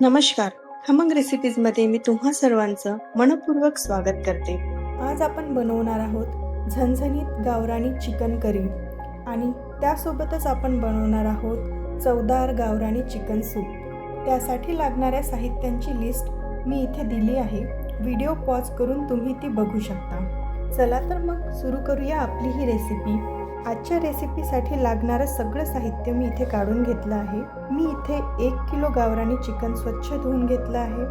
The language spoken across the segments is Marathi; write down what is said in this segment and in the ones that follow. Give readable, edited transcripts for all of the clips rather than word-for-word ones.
नमस्कार. खमंग रेसिपीजमध्ये मी तुम्हा सर्वांचं मनपूर्वक स्वागत करते. आज आपण बनवणार आहोत झणझणीत गावरानी चिकन करी आणि त्यासोबतच आपण बनवणार आहोत चवदार गावरानी चिकन सूप. त्यासाठी लागणाऱ्या साहित्यांची लिस्ट मी इथे दिली आहे. व्हिडिओ पॉज करून तुम्ही ती बघू शकता. चला तर मग सुरू करूया आपली ही रेसिपी. आजच्या रेसिपीसाठी लागणारं सगळं साहित्य मी इथे काढून घेतलं आहे. मी इथे 1 किलो गावरानी चिकन स्वच्छ धुवून घेतलं आहे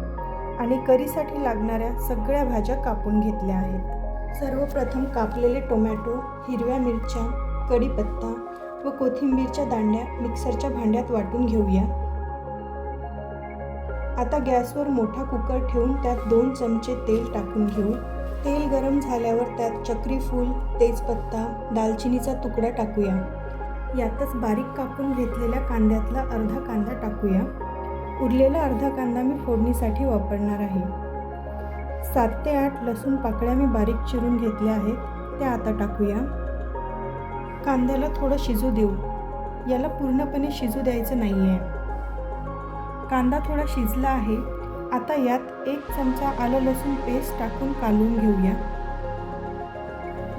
आणि करीसाठी लागणाऱ्या सगळ्या भाज्या कापून घेतल्या आहेत. सर्वप्रथम कापलेले टोमॅटो, हिरव्या मिरच्या, कढीपत्ता व कोथिंबीरच्या दांड्या मिक्सरच्या भांड्यात वाटून घेऊया. आता गॅसवर मोठा कुकर ठेवून त्यात 2 चमचे तेल टाकून घेऊ. तेल गरम झाल्यावर त्यात चक्री फूल, तेजपत्ता, दालचिनीचा तुकडा टाकूया. यातच बारीक कापून घेतलेल्या कांद्यातला अर्धा कांदा टाकूया. उरलेला अर्धा कांदा मी फोडणीसाठी वापरणार आहे. 7 ते 8 लसूण पाकळ्या मी बारीक चिरून घेतल्या आहेत, त्या आता टाकूया. कांद्याला थोडं शिजू देऊ. याला पूर्णपणे शिजू द्यायचं नाही आहे. कांदा थोडा शिजला आहे. आता यात 1 चमचा आलं लसूण पेस्ट टाकून कालवून घेऊया.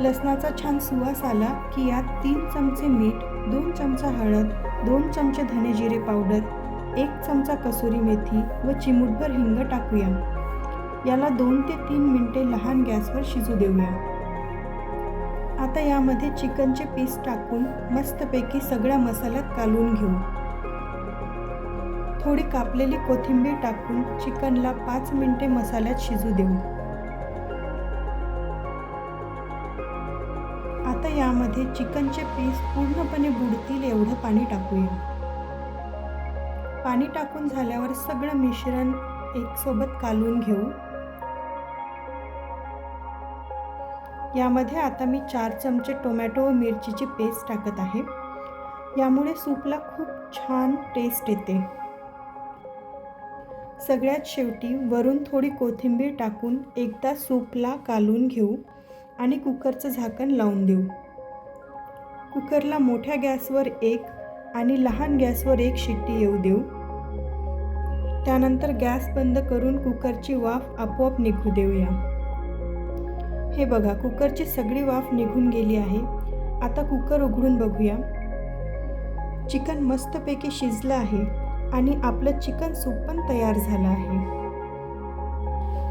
लसणाचा छान सुवास आला की यात 3 चमचे मीठ, 2 चमचा हळद, 2 चमचे धने जिरे पावडर, 1 चमचा कसुरी मेथी व चिमूटभर हिंग टाकूया. याला 2 ते 3 मिनिटे लहान गॅसवर शिजू देऊया. आता यामध्ये चिकनचे पीस टाकून मस्तपैकी सगळ्या मसाल्यात कालवून घेऊ. थोडी कापलेली कोथिंबीर टाकून चिकनला 5 मिनिटे मसाल्यात शिजू देऊ. आता यामध्ये चिकनचे पीस पूर्णपणे बुडतील एवढं पाणी टाकूया. पाणी टाकून झाल्यावर सगळं मिश्रण एकसोबत कालवून घेऊ. यामध्ये आता मी 4 चमचे टोमॅटो व मिरचीची पेस्ट टाकत आहे. यामुळे सूपला खूप छान टेस्ट येते. सगळ्यात शेवटी वरून थोडी कोथिंबीर टाकून एकदा सूपला कालवून घेऊ आणि कुकरचं झाकण लावून देऊ. कुकरला मोठ्या गॅसवर 1 आणि लहान गॅसवर 1 शिट्टी येऊ देऊ. त्यानंतर गॅस बंद करून कुकरची वाफ आपोआप निघू देऊया. हे बघा, कुकरची सगळी वाफ निघून गेली आहे. आता कुकर उघडून बघूया. चिकन मस्तपैकी शिजलं आहे आणि आपलं चिकन सूप पण तयार झालं आहे.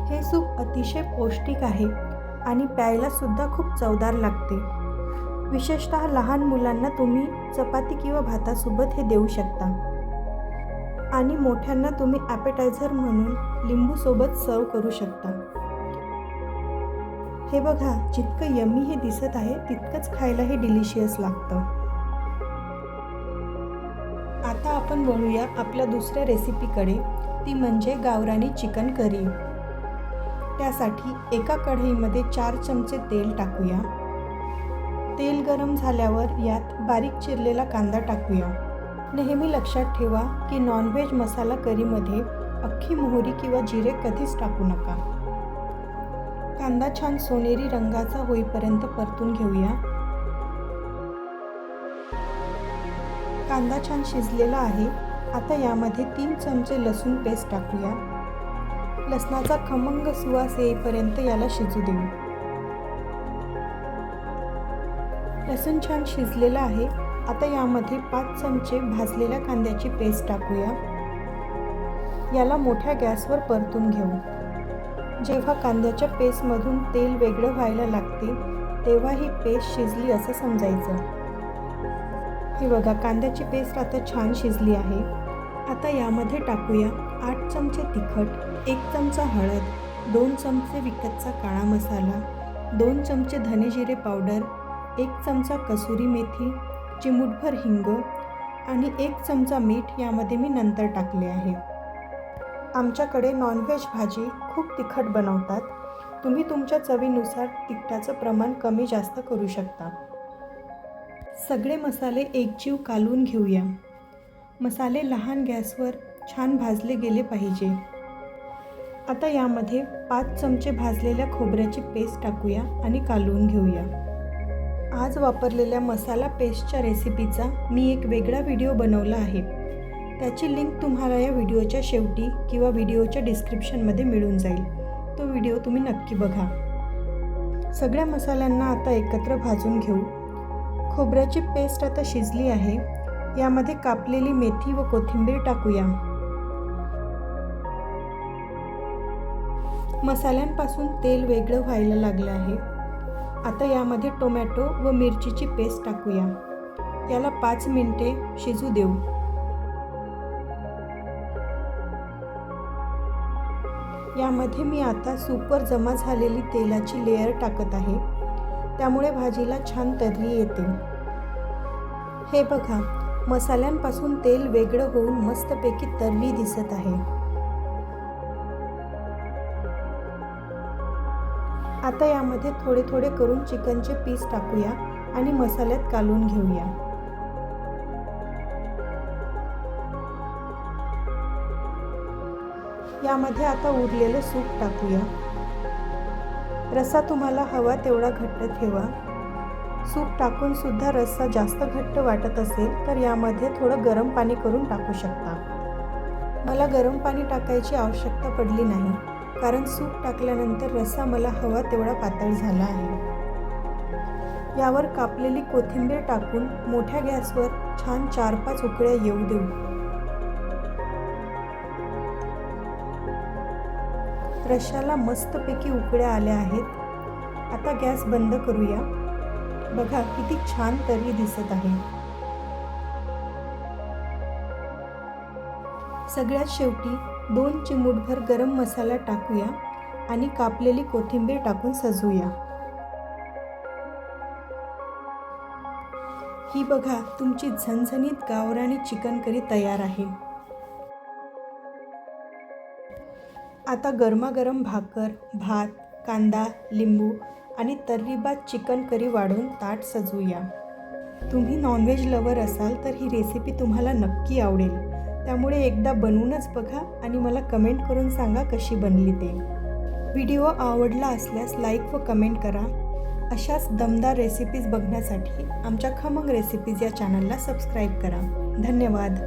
हे सूप अतिशय पौष्टिक आहे आणि प्यायला सुद्धा खूप चवदार लागते. विशेषतः लहान मुलांना तुम्ही चपाती किंवा भातासोबत हे देऊ शकता आणि मोठ्यांना तुम्ही ॲपेटायझर म्हणून लिंबूसोबत सर्व करू शकता. हे बघा, जितकं यम्मी हे दिसत आहे तितकंच खायला हे डिलिशियस लागतं. आता आपण वळूया आपल्या दुसऱ्या रेसिपीकडे, ती म्हणजे गावरानी चिकन करी. त्यासाठी एका कढईमध्ये 4 चमचे तेल टाकूया. तेल गरम झाल्यावर यात बारीक चिरलेला कांदा टाकूया. नेहमी लक्षात ठेवा की नॉनव्हेज मसाला करीमध्ये अख्खी मोहरी किंवा जिरे कधीच टाकू नका. कांदा छान सोनेरी रंगाचा होईपर्यंत परतून घेऊया. कांदा छान शिजलेला आहे. आता यामध्ये 3 चमचे लसूण पेस्ट टाकूया. लसणाचा खमंग सुवास येईपर्यंत याला शिजू देऊ. लसूण छान शिजलेला आहे. आता यामध्ये 5 चमचे भाजलेल्या कांद्याची पेस्ट टाकूया. याला मोठ्या गॅसवर परतून घेऊ. जेव्हा कांद्याच्या पेस्टमधून तेल वेगळं व्हायला लागते तेव्हा ही पेस्ट शिजली असं समजायचं. हे बघा, कांद्याची पेस्ट आता छान शिजली आहे. आता यामध्ये टाकूया 8 चमचे तिखट, 1 चमचा हळद, 2 चमचे विकतचा काळा मसाला, 2 चमचे धने जिरे पावडर, 1 चमचा कसुरी मेथी, चिमूटभर हिंग आणि 1 चमचा मीठ यामध्ये मी नंतर टाकले आहे. आमच्याकडे नॉनव्हेज भाजी खूप तिखट बनवतात. तुम्ही तुमच्या चवीनुसार तिखटाचं प्रमाण कमी जास्त करू शकता. सगळे मसाले एकजीव कालवून घेऊया. मसाले लहान गॅसवर छान भाजले गेले पाहिजे. आता यामध्ये 5 चमचे भाजलेल्या खोबऱ्याची पेस्ट टाकूया आणि कालवून घेऊया. आज वापरलेल्या मसाला पेस्टच्या रेसिपीचा मी एक वेगळा व्हिडिओ बनवला आहे. त्याची लिंक तुम्हाला या व्हिडिओच्या शेवटी किंवा व्हिडिओच्या डिस्क्रिप्शनमध्ये मिळून जाईल. तो व्हिडिओ तुम्ही नक्की बघा. सगळ्या मसाल्यांना आता एकत्र भाजून घेऊ. खोबऱ्याची पेस्ट आता शिजली आहे. यामध्ये कापलेली मेथी व कोथिंबीर टाकूया. मसाल्यांपासून तेल वेगळं व्हायला लागलं आहे. आता यामध्ये टोमॅटो व मिरचीची पेस्ट टाकूया. याला 5 मिनिटे शिजू देऊ. यामध्ये मी आता सूपवर जमा झालेली तेलाची लेयर टाकत आहे. त्यामुळे भाजीला छान तर्री येते. हे बघा, मसाल्यांपासून तेल वेगळं होऊन मस्तपैकी तर्री दिसत आहे. आता यामध्ये थोडे थोडे करून चिकनचे पीस टाकूया आणि मसाल्यात कालवून घेऊया. यामध्ये आता उरलेलं सूप टाकूया. रस्सा तुम्हाला हवा तेवढा घट्ट ठेवा. सूप टाकून सुद्धा रस्सा जास्त घट्ट वाटत असेल तर यामध्ये थोडं गरम पाणी करून टाकू शकता. मला गरम पाणी टाकायची आवश्यकता पडली नाही, कारण सूप टाकल्यानंतर रस्सा मला हवा तेवढा पातळ झाला आहे. यावर कापलेली कोथिंबीर टाकून मोठ्या गॅसवर छान 4-5 उकळ्या येऊ देऊ. रश्श्याला मस्तपैकी उकळ्या आल्या आहेत. आता गॅस बंद करूया. बघा किती छान तर्री दिसत आहे. सगळ्यात शेवटी 2 चिमूटभर गरम मसाला टाकूया आणि कापलेली कोथिंबीर टाकून सजवूया. ही बघा, तुमची झणझणीत गावरानी चिकन करी तयार आहे. आता गरमागरम भाकर, भात, कांदा, लिंबू आणि तर्रीबाद चिकन करी वाढून ताट सजवूया. तुम्ही नॉनव्हेज लवर असाल तर ही रेसिपी तुम्हाला नक्की आवडेल. त्यामुळे एकदा बनवूनच बघा आणि मला कमेंट करून सांगा कशी बनली ते. व्हिडिओ आवडला असल्यास लाईक व कमेंट करा. अशाच दमदार रेसिपीज बघण्यासाठी आमच्या खमंग रेसिपीज या चॅनलला सबस्क्राईब करा. धन्यवाद.